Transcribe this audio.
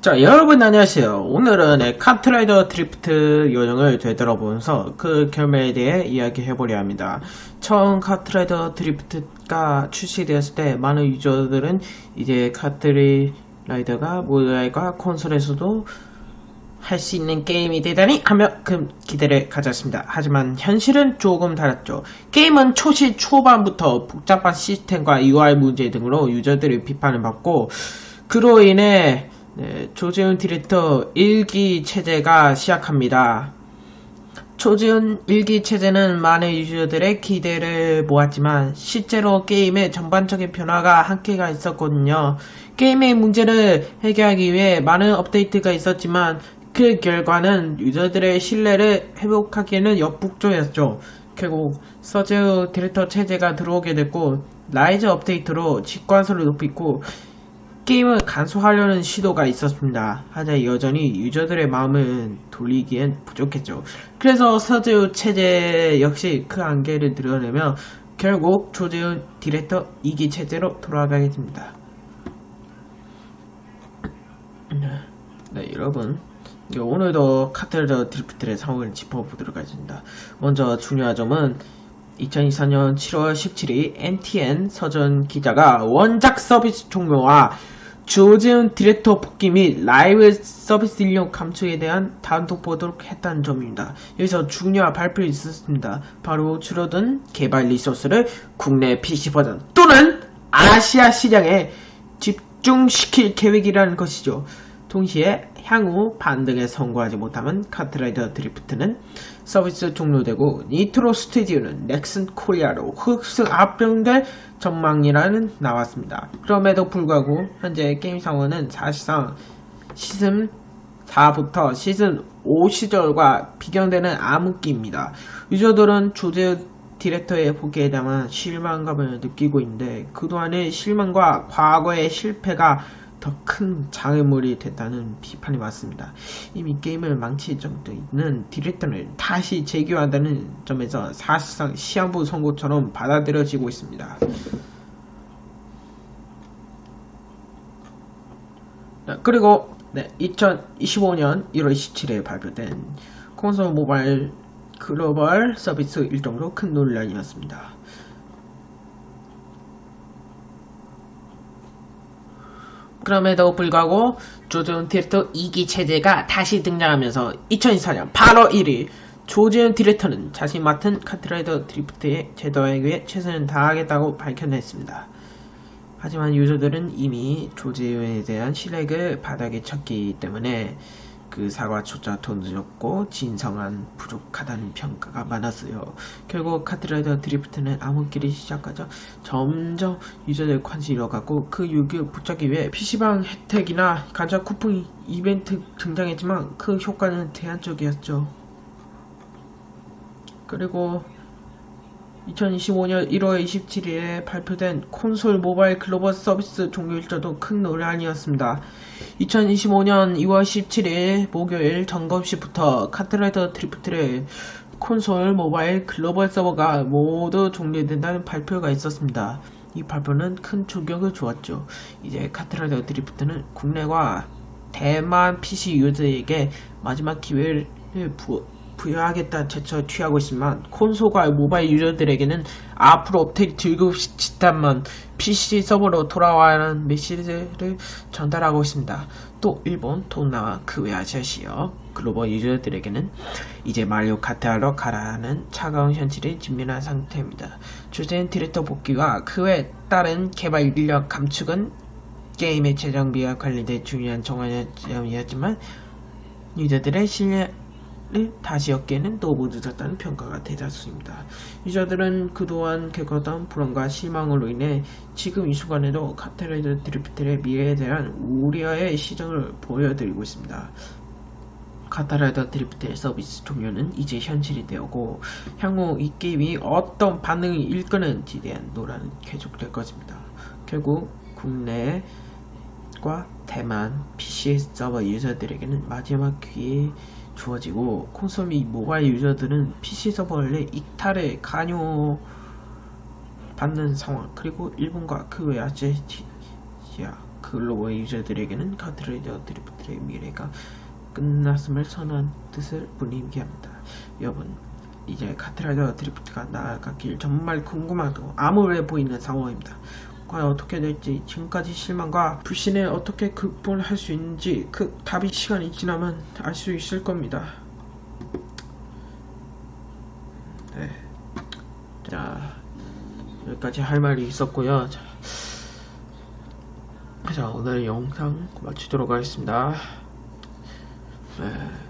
자, 여러분 안녕하세요. 오늘은 카트라이더 드리프트 요령을 되돌아보면서 그 결말에 대해 이야기해보려 합니다. 처음 카트라이더 드리프트가 출시되었을 때 많은 유저들은 이제 카트라이더가 모바일과 콘솔에서도 할 수 있는 게임이 되다니 하며 큰 기대를 가졌습니다. 하지만 현실은 조금 달랐죠. 게임은 초반부터 복잡한 시스템과 UI 문제 등으로 유저들의 비판을 받고 그로 인해 조재훈 디렉터 1기 체제가 시작합니다. 조재훈 1기 체제는 많은 유저들의 기대를 모았지만 실제로 게임의 전반적인 변화가 한계가 있었거든요. 게임의 문제를 해결하기 위해 많은 업데이트가 있었지만 그 결과는 유저들의 신뢰를 회복하기에는 역부족이었죠. 결국 서재훈 디렉터 체제가 들어오게 됐고 라이즈 업데이트로 직관성을 높이고 게임을 간소화하려는 시도가 있었습니다. 하지만 여전히 유저들의 마음을 돌리기엔 부족했죠. 그래서 서재훈 체제 역시 그 한계를 드러내며 결국 조재훈 디렉터 2기 체제로 돌아가게 됩니다. 네, 여러분. 오늘도 카트라이더 드리프트의 상황을 짚어보도록 하겠습니다. 먼저 중요한 점은 2024년 7월 17일 NTN 서전 기자가 원작 서비스 종료와 조재훈 디렉터 복귀 및 라이브 서비스 인력 감축에 대한 단독 보도록 했다는 점입니다. 여기서 중요한 발표가 있었습니다. 바로 줄어든 개발 리소스를 국내 PC 버전 또는 아시아 시장에 집중시킬 계획이라는 것이죠. 동시에 향후 반등에 성공하지 못하면 카트라이더 드리프트는 서비스 종료되고 니트로 스튜디오는 넥슨 코리아로 흡수 합병될 전망이라는 나왔습니다. 그럼에도 불구하고 현재 게임 상황은 사실상 시즌 4부터 시즌 5 시절과 비교되는 암흑기입니다. 유저들은 조재 디렉터의 복귀에 대한 실망감을 느끼고 있는데 그동안의 실망과 과거의 실패가 더 큰 장애물이 됐다는 비판이 많습니다. 이미 게임을 망칠 정도 있는 디렉터를 다시 재교한다는 점에서 사실상 시한부 선고처럼 받아들여지고 있습니다. 그리고 2025년 1월 27일에 발표된 콘솔 모바일 글로벌 서비스 일정으로 큰 논란이었습니다. 그럼에도 불구하고 조재훈 디렉터 2기 체제가 다시 등장하면서 2024년 8월 1일 조재훈 디렉터는 자신이 맡은 카트라이더 드리프트의 제도에 위해 최선을 다하겠다고 밝혀냈습니다. 하지만 유저들은 이미 조재훈에 대한 신뢰를 바닥에 쳤기 때문에 그 사과조차 더 늦었고 진성한 부족하다는 평가가 많았어요. 결국 카트라이더 드리프트는 암흑기를 시작하자 점점 유저들 관심이 잃어가고 그 유기를 붙잡기 위해 PC방 혜택이나 가짜 쿠폰 이벤트 등장했지만 그 효과는 제한적이었죠. 그리고 2025년 1월 27일에 발표된 콘솔 모바일 글로벌 서비스 종료 일자도 큰 논란이었습니다. 2025년 2월 17일 목요일 점검시부터 카트라이더 드리프트의 콘솔 모바일 글로벌 서버가 모두 종료된다는 발표가 있었습니다. 이 발표는 큰 충격을 주었죠. 이제 카트라이더 드리프트는 국내와 대만 PC 유저에게 마지막 기회를 부여하겠다는 제처를 취하고 있지만 콘솔과 모바일 유저들에게는 앞으로 업데이트 즐거운 시스템만 PC 서버로 돌아와라는 메시지를 전달하고 있습니다. 또 일본, 동남아, 그 외 아시아시어 글로벌 유저들에게는 이제 마리오 카트하러 가라는 차가운 현실에 직면한 상태입니다. 조재훈 디렉터 복귀와 그 외 다른 개발 인력 감축은 게임의 재정비와 관련된 중요한 정황이었지만 유저들의 신뢰를 다시 얻기에는 너무 늦었다는 평가가 대다수입니다. 유저들은 그동안 겪었던 불안과 실망으로 인해 지금 이 순간에도 카트라이더 드리프트의 미래에 대한 우려의 시정을 보여드리고 있습니다. 카트라이더 드리프트의 서비스 종료는 이제 현실이 되었고 향후 이 게임이 어떤 반응을 일거는지에 대한 논란은 계속될 것입니다. 결국 국내과 대만 PC 서버 유저들에게는 마지막 기회 주어지고 콘솔 및 모바일 유저들은 PC 서버의 이탈에 간요받는 상황. 그리고 일본과 그 외 아시아 글로벌 유저들에게는 카트라이더 드리프트의 미래가 끝났음을 선언한 뜻을 분위기게 합니다. 여러분, 이제 카트라이더 드리프트가 나아가길 정말 궁금하고 암울해 보이는 상황입니다. 과연 어떻게 될지, 지금까지 실망과 불신을 어떻게 극복할 수 있는지 그 답이 시간이 지나면 알 수 있을 겁니다. 네. 자, 여기까지 할 말이 있었고요. 자, 오늘 영상 마치도록 하겠습니다. 네.